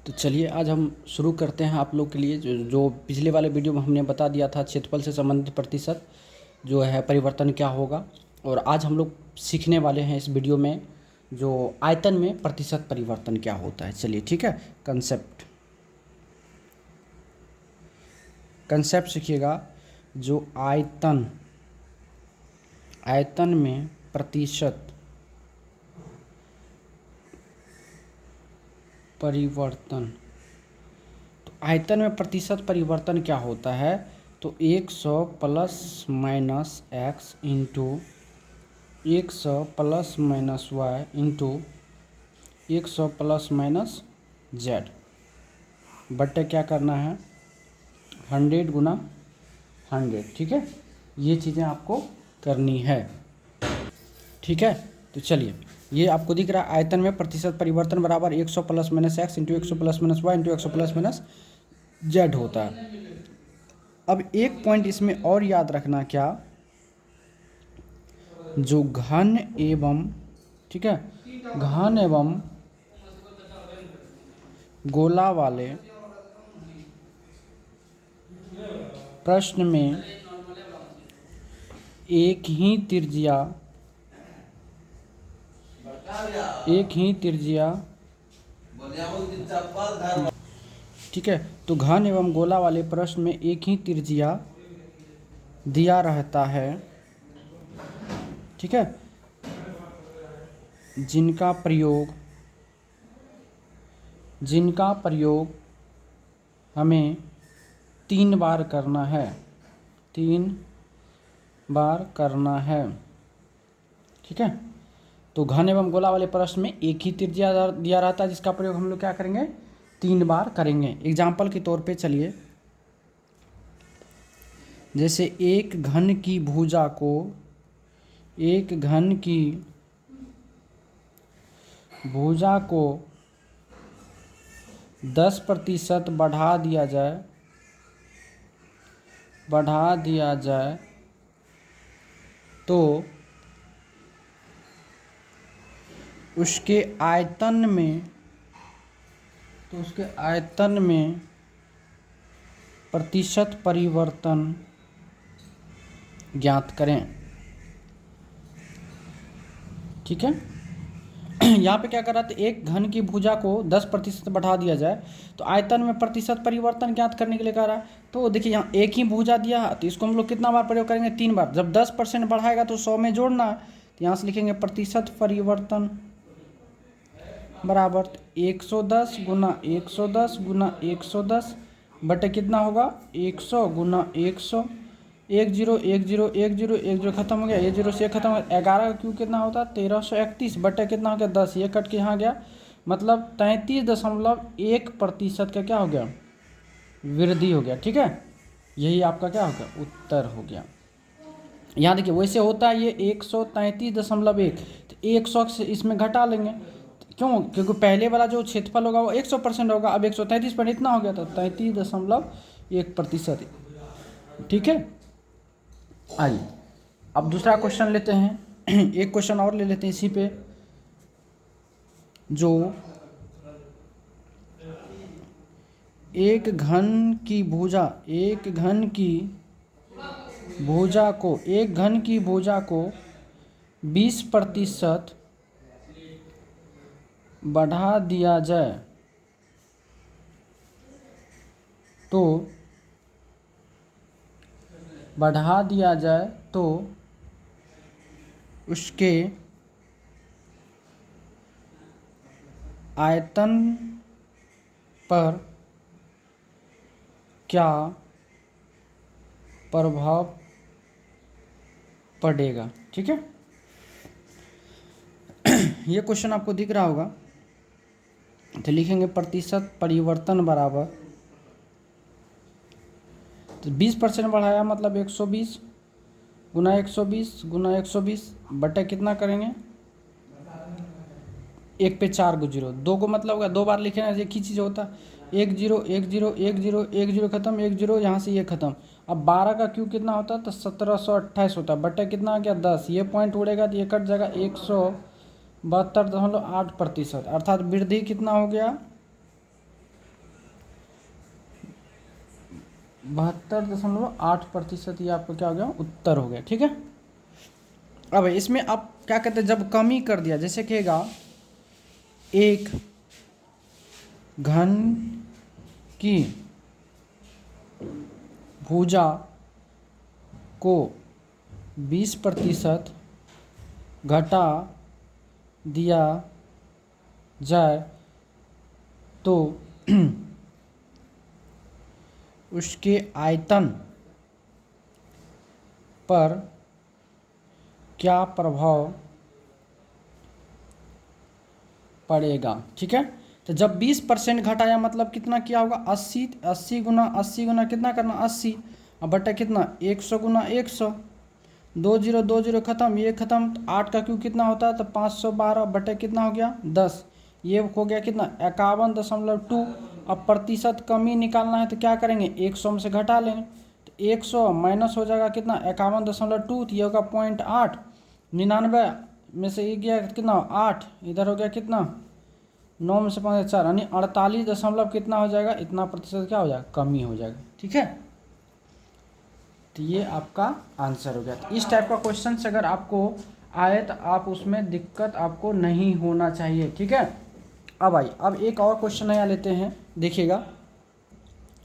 तो चलिए आज हम शुरू करते हैं आप लोग के लिए जो पिछले वाले वीडियो में हमने बता दिया था क्षेत्रफल से संबंधित प्रतिशत जो है परिवर्तन क्या होगा। और आज हम लोग सीखने वाले हैं इस वीडियो में जो आयतन में प्रतिशत परिवर्तन क्या होता है। चलिए ठीक है, कंसेप्ट सीखिएगा। जो आयतन में प्रतिशत परिवर्तन, तो आयतन में प्रतिशत परिवर्तन क्या होता है। तो 100 plus minus X into 100 plus minus Y into 100 plus minus Z बटे क्या करना है 100 गुना 100। ठीक है, ये चीज़ें आपको करनी है। ठीक है, तो चलिए ये आपको दिख रहा है आयतन में प्रतिशत परिवर्तन बराबर 100 plus minus X into 100 plus minus Y into 100 plus minus Z होता है। अब एक पॉइंट इसमें और याद रखना, क्या जो घन एवं ठीक है घन एवं गोला वाले प्रश्न में एक ही त्रिज्या ठीक है, तो घन एवं गोला वाले प्रश्न में एक ही त्रिज्या दिया रहता है। ठीक है, जिनका प्रयोग हमें 3 बार करना है। ठीक है, तो घन एवं गोला वाले प्रश्न में एक ही त्रिज्या दिया रहता है जिसका प्रयोग हम लोग क्या करेंगे 3 बार करेंगे। एग्जाम्पल के तौर पे चलिए, जैसे एक घन की भुजा को 10% बढ़ा दिया जाए तो उसके आयतन में प्रतिशत परिवर्तन ज्ञात करें। ठीक है, यहाँ पे क्या कर रहा था, एक घन की भुजा को 10% बढ़ा दिया जाए तो आयतन में प्रतिशत परिवर्तन ज्ञात करने के लिए कह रहा है। तो देखिए यहाँ एक ही भुजा दिया है तो इसको हम लोग कितना बार प्रयोग करेंगे 3 बार। जब 10% बढ़ाएगा तो 100 में जोड़ना है, तो यहाँ से लिखेंगे प्रतिशत परिवर्तन बराबर 110 गुना 110 गुना 110 बटे कितना होगा 100 गुना 100। 10 10 10 खत्म हो गया, ये 0 से खत्म हो गया। 11 का क्यूब कितना होता है 1331 बटे कितना हो गया 10, ये कट के यहाँ गया, मतलब 33.1% का क्या हो गया वृद्धि हो गया। ठीक है, यही आपका क्या हो गया उत्तर हो गया। यहाँ देखिए वैसे होता है ये 133.1, तो 100 से इसमें घटा लेंगे। क्यों, क्योंकि पहले वाला जो क्षेत्रफल होगा वो 100% होगा, अब 133 पर इतना हो गया था 33.1%। ठीक है, आइए अब दूसरा क्वेश्चन लेते हैं। एक क्वेश्चन और ले लेते हैं इसी पे, जो एक घन की भुजा को 20% बढ़ा दिया जाए तो उसके आयतन पर क्या प्रभाव पड़ेगा। ठीक है, ये क्वेश्चन आपको दिख रहा होगा, तो लिखेंगे प्रतिशत परिवर्तन बराबर, तो 20% बढ़ाया मतलब 120 गुना 120 बटे कितना करेंगे 1 पे 4 को 0, 2 को मतलब होगा 2 बार लिखे ना, एक ही चीज़ होता है 1 0 1 0 1 0 1 0 खत्म 1 0, यहाँ से ये खत्म। अब 12 का क्यूब कितना होता है तो 1728 होता है बटे कितना आ गया 10, ये पॉइंट उड़ेगा तो ये कट जाएगा 172.8%, अर्थात वृद्धि कितना हो गया 72.8%, ये आपका क्या हो गया, उत्तर हो गया। ठीक है। अब इसमें आप क्या कहते हैं, जब कमी कर दिया, जैसे कहेगा एक घन की भुजा को 20% घटा दिया जाए तो उसके आयतन पर क्या प्रभाव पड़ेगा। ठीक है। तो जब 20% घटाया मतलब कितना किया होगा, 80, 80 गुना 80 गुना कितना करना, 80, अब बटा कितना 100 गुना 100, 20 20 खत्म, ये खत्म, तो 8 का क्यूब कितना होता है, तो 512 बटे कितना हो गया 10, ये हो गया कितना 51.2। अब प्रतिशत कमी निकालना है तो क्या करेंगे, 100 में से घटा लेंगे, तो 100 माइनस हो जाएगा कितना 51.2, तो ये होगा 0.8, 99 में से ये गया कितना 8, इधर हो गया कितना 9 में से 5 4, यानी 48 दशमलव कितना हो जाएगा, इतना प्रतिशत क्या हो जाएगा, कमी हो जाएगा। ठीक है। तो ये आपका आंसर हो गया। तो इस टाइप का क्वेश्चन अगर आपको आए तो आप उसमें दिक्कत आपको नहीं होना चाहिए। ठीक है। अब आइए, अब एक और क्वेश्चन नया लेते हैं, देखिएगा,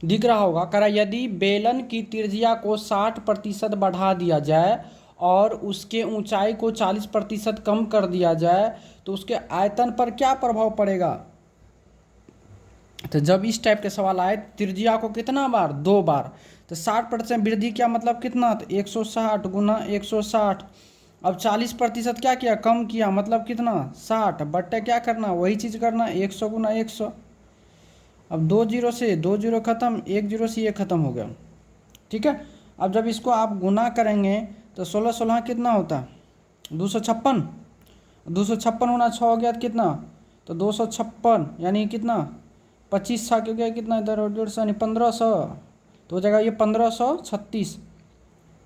दिख रहा होगा, करा यदि बेलन की त्रिज्या को 60% बढ़ा दिया जाए और उसके ऊंचाई को 40% कम कर दिया जाए तो उसके आयतन पर क्या प्रभाव पड़ेगा। तो जब इस टाइप के सवाल आए, त्रिज्या को कितना बार, 2 बार, तो 60% वृद्धि क्या मतलब कितना, तो 160 गुना 160। अब 40% क्या किया, कम किया, मतलब कितना 60 बट्टे क्या करना, वही चीज़ करना 100 गुना 100। अब 2 जीरो से 2 जीरो खत्म, 1 जीरो से ये खत्म हो गया। ठीक है। अब जब इसको आप गुना करेंगे तो 16 16 कितना होता है, 256, 256 गुना 6 हो गया तो कितना, तो 256, यानी कितना 25 छा हो गया कितना, इधर 150 यानी 1500, तो हो जाएगा ये 1536,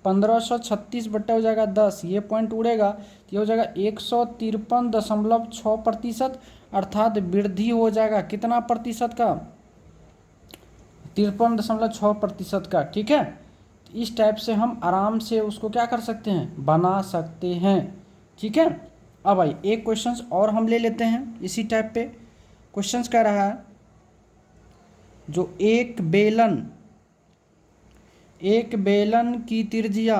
1536 बट्टे हो जाएगा 10, ये पॉइंट उड़ेगा तो ये हो जाएगा 153.6%, अर्थात वृद्धि हो जाएगा कितना प्रतिशत का, 53.6% का। ठीक है। इस टाइप से हम आराम से उसको क्या कर सकते हैं, बना सकते हैं। ठीक है। अब भाई एक क्वेश्चंस और हम ले लेते हैं इसी टाइप पे। क्वेश्चंस कह रहा है, जो एक बेलन की त्रिज्या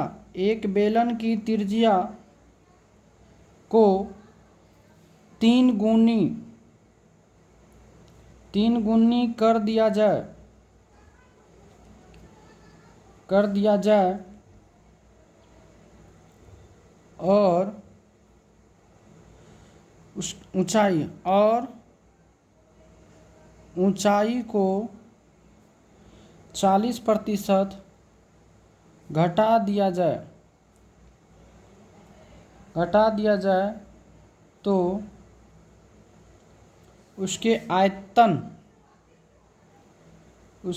को 3 गुनी कर दिया जाए और उस ऊंचाई को 40% घटा दिया जाए तो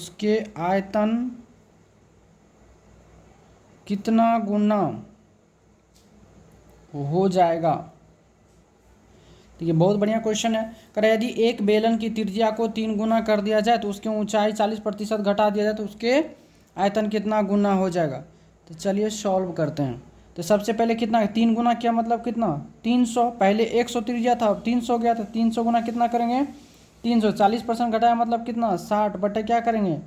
उसके आयतन कितना गुना हो जाएगा। तो ये बहुत बढ़िया क्वेश्चन है। कह रहा है यदि एक बेलन की त्रिज्या को 3 गुना कर दिया जाए तो उसकी ऊंचाई 40% घटा दिया जाए तो उसके आयतन कितना गुना हो जाएगा। तो चलिए सॉल्व करते हैं। तो सबसे पहले कितना, 3 गुना किया मतलब कितना 300, पहले 100 त्रिज्या था 300 गया, तो 300 गुना कितना करेंगे 300, 40% घटाया मतलब कितना 60 बटे क्या करेंगे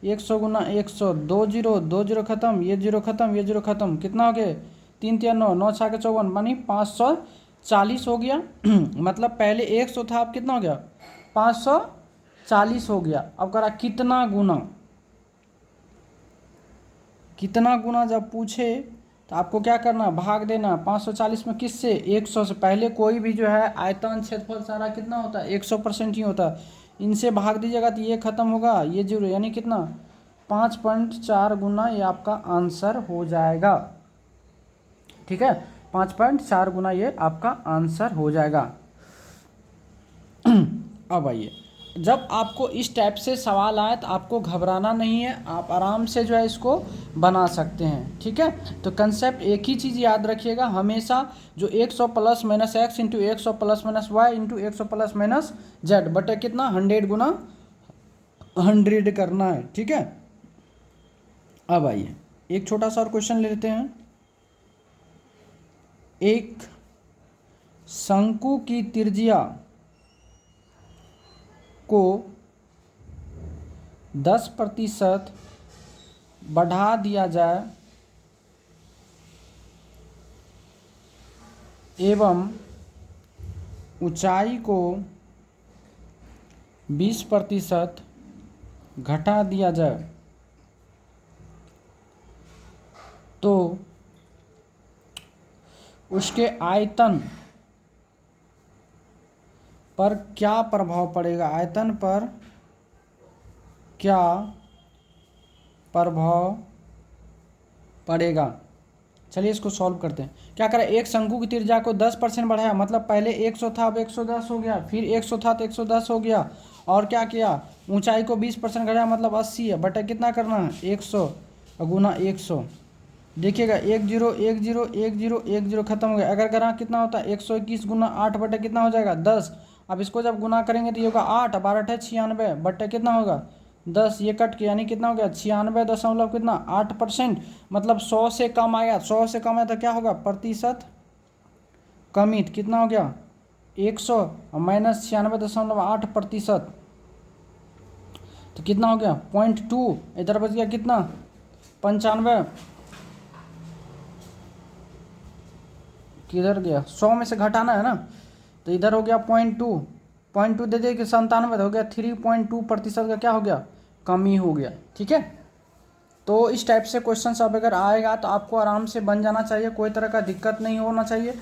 100 गुना 100, 2 जीरो 2 जीरो खत्म, ये जीरो खत्म, ये जीरो खत्म, कितना हो गए 3 3 9 9 6 54, मानी 540 हो गया। मतलब पहले 100 था, अब कितना हो गया 540 हो गया। अब करा कितना गुना जब पूछे तो आपको क्या करना, भाग देना 540 में किससे 100 से। पहले कोई भी जो है आयतन क्षेत्रफल सारा कितना होता है 100% ही होता है, इनसे भाग दीजिएगा तो ये खत्म होगा, ये जीरो, यानी कितना 5.4 गुना ये आपका आंसर हो जाएगा। ठीक है, 5.4 गुना ये आपका आंसर हो जाएगा। अब आइए, जब आपको इस टाइप से सवाल आए तो आपको घबराना नहीं है, आप आराम से जो है इसको बना सकते हैं। ठीक है, तो कंसेप्ट एक ही चीज़ याद रखिएगा हमेशा, जो 100 plus minus X into 100 plus minus Y into 100 plus minus Z बटे कितना 100 गुना 100 करना है। ठीक है, अब आइए एक छोटा सा और क्वेश्चन ले लेते हैं। एक शंकु की त्रिज्या को 10% बढ़ा दिया जाए एवं ऊंचाई को 20% घटा दिया जाए तो उसके आयतन पर क्या प्रभाव पड़ेगा, आयतन पर क्या प्रभाव पड़ेगा। चलिए इसको सॉल्व करते हैं। क्या करें, एक शंकु की त्रिज्या को 10% बढ़ाया, मतलब पहले 100 था अब 110 हो गया, फिर 100 था तो 110 हो गया, और क्या किया ऊंचाई को 20% घटाया मतलब 80 है, बटा कितना करना है 100 गुना 100। देखिएगा 1 0 1 0 1 0 1 0 खत्म हो गया। अगर करा कितना होता है 121 गुना 8 बटे कितना हो जाएगा 10। अब इसको जब गुना करेंगे तो ये होगा 8, 12 है 96 बटे कितना होगा 10, ये कट के यानी कितना हो गया 96 कितना 8%, मतलब 100 से कम आया, 100 से कम आया तो क्या होगा प्रतिशत कमी, तो कितना हो गया 100 माइनस 96.8%, तो कितना हो गया 0.2, इधर बच गया कितना 95, किधर गया 100 में से घटाना है ना, तो इधर हो गया 0.2 दे दे कि 97 हो गया 3.2% का क्या हो गया कमी हो गया। ठीक है, तो इस टाइप से क्वेश्चन अब अगर आएगा तो आपको आराम से बन जाना चाहिए, कोई तरह का दिक्कत नहीं होना चाहिए।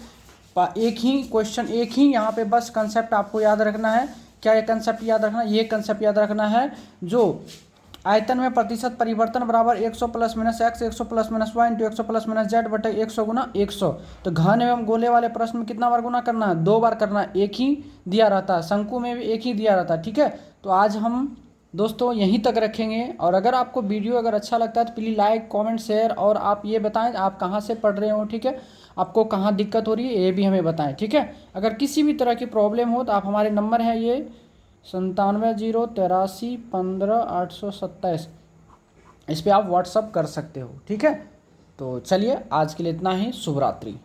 एक ही क्वेश्चन, एक ही यहाँ पे बस कंसेप्ट आपको याद रखना है। क्या ये कंसेप्ट याद रखना है, ये कंसेप्ट याद रखना है जो आयतन में प्रतिशत परिवर्तन बराबर 100 plus minus X 100 plus minus Y into 100 plus minus Z बटे 100 गुना 100। तो घन एवं गोले वाले प्रश्न में कितना बार गुना करना है 2 बार करना है, एक ही दिया रहता है, शंकु में भी एक ही दिया रहता है। ठीक है, तो आज हम दोस्तों यहीं तक रखेंगे, और अगर आपको वीडियो अगर अच्छा लगता है तो प्लीज़ लाइक कमेंट शेयर, और आप ये बताएं आप कहाँ से पढ़ रहे हो। ठीक है, आपको कहाँ दिक्कत हो रही है ये भी हमें बताएं। ठीक है, अगर किसी भी तरह की प्रॉब्लम हो तो आप हमारे नंबर है ये 97 0 83 15 827, इस पर आप व्हाट्सअप कर सकते हो। ठीक है, तो चलिए आज के लिए इतना ही, शुभ रात्रि।